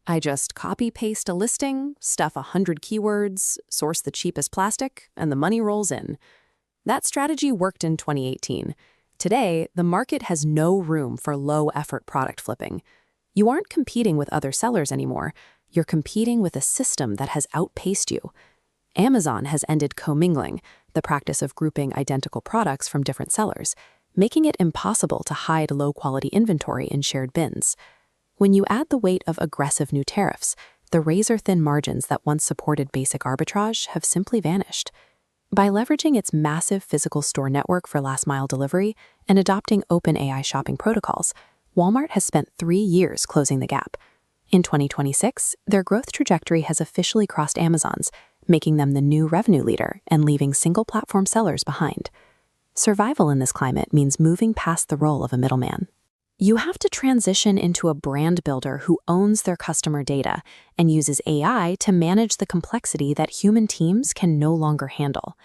I just copy-paste a listing, stuff 100 keywords, source the cheapest plastic, and the money rolls in. That strategy worked in 2018. Today, the market has no room for low-effort product flipping. You aren't competing with other sellers anymore. You're competing with a system that has outpaced you. Amazon has ended commingling, the practice of grouping identical products from different sellers, making it impossible to hide low-quality inventory in shared bins. When you add the weight of aggressive new tariffs, the razor-thin margins that once supported basic arbitrage have simply vanished. By leveraging its massive physical store network for last-mile delivery and adopting open AI shopping protocols, Walmart has spent 3 years closing the gap. In 2026, their growth trajectory has officially crossed Amazon's, making them the new revenue leader and leaving single-platform sellers behind. Survival in this climate means moving past the role of a middleman. You have to transition into a brand builder who owns their customer data and uses AI to manage the complexity that human teams can no longer handle.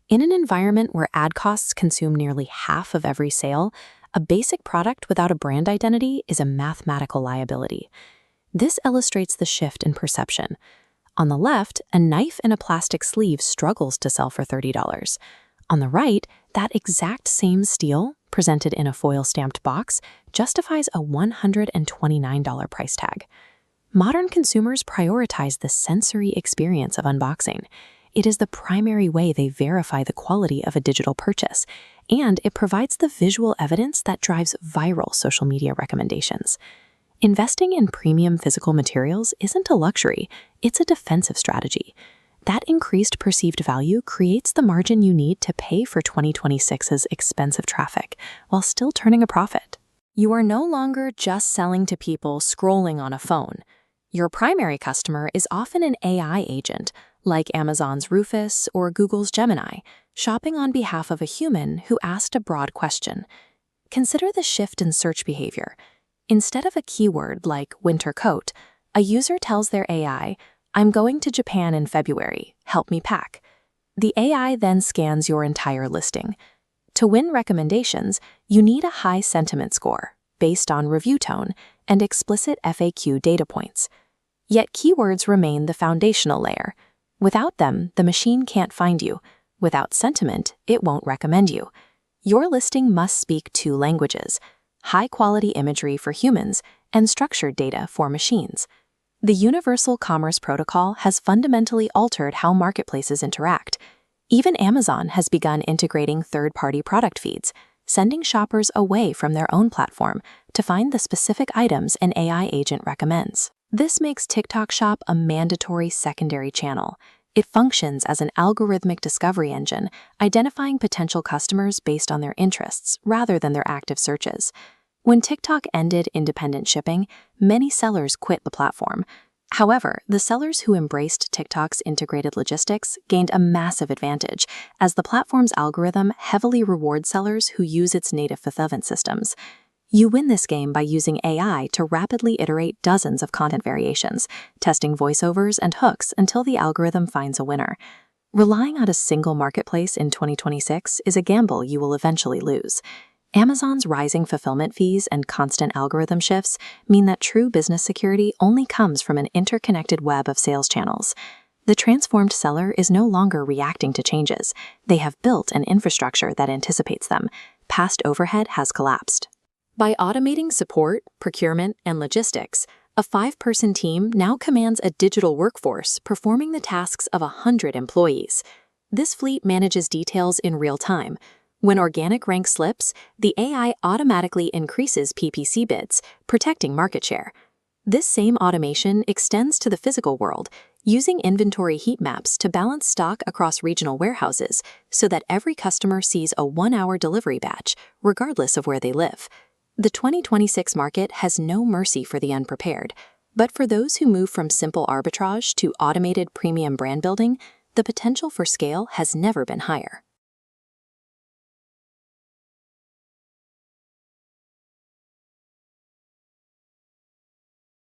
In an environment where ad costs consume nearly half of every sale, a basic product without a brand identity is a mathematical liability. This illustrates the shift in perception. On the left, a knife in a plastic sleeve struggles to sell for $30. On the right, that exact same steel, presented in a foil-stamped box, justifies a $129 price tag. Modern consumers prioritize the sensory experience of unboxing. It is the primary way they verify the quality of a digital purchase, and it provides the visual evidence that drives viral social media recommendations. Investing in premium physical materials isn't a luxury, it's a defensive strategy. That increased perceived value creates the margin you need to pay for 2026's expensive traffic, while still turning a profit. You are no longer just selling to people scrolling on a phone. Your primary customer is often an AI agent, like Amazon's Rufus or Google's Gemini, shopping on behalf of a human who asked a broad question. Consider the shift in search behavior. Instead of a keyword like winter coat, a user tells their AI, "I'm going to Japan in February, help me pack." The AI then scans your entire listing. To win recommendations, you need a high sentiment score, based on review tone, and explicit FAQ data points. Yet keywords remain the foundational layer. Without them, the machine can't find you. Without sentiment, it won't recommend you. Your listing must speak 2 languages: high-quality imagery for humans and structured data for machines. The Universal Commerce Protocol has fundamentally altered how marketplaces interact. Even Amazon has begun integrating third-party product feeds, sending shoppers away from their own platform to find the specific items an AI agent recommends. This makes TikTok Shop a mandatory secondary channel. It functions as an algorithmic discovery engine, identifying potential customers based on their interests rather than their active searches. When TikTok ended independent shipping, many sellers quit the platform. However, the sellers who embraced TikTok's integrated logistics gained a massive advantage, as the platform's algorithm heavily rewards sellers who use its native fulfillment systems. You win this game by using AI to rapidly iterate dozens of content variations, testing voiceovers and hooks until the algorithm finds a winner. Relying on a single marketplace in 2026 is a gamble you will eventually lose. Amazon's rising fulfillment fees and constant algorithm shifts mean that true business security only comes from an interconnected web of sales channels. The transformed seller is no longer reacting to changes. They have built an infrastructure that anticipates them. Past overhead has collapsed. By automating support, procurement, and logistics, a 5-person team now commands a digital workforce performing the tasks of 100 employees. This fleet manages details in real time. When organic rank slips, the AI automatically increases PPC bids, protecting market share. This same automation extends to the physical world, using inventory heat maps to balance stock across regional warehouses so that every customer sees a 1-hour delivery batch, regardless of where they live. The 2026 market has no mercy for the unprepared, but for those who move from simple arbitrage to automated premium brand building, the potential for scale has never been higher.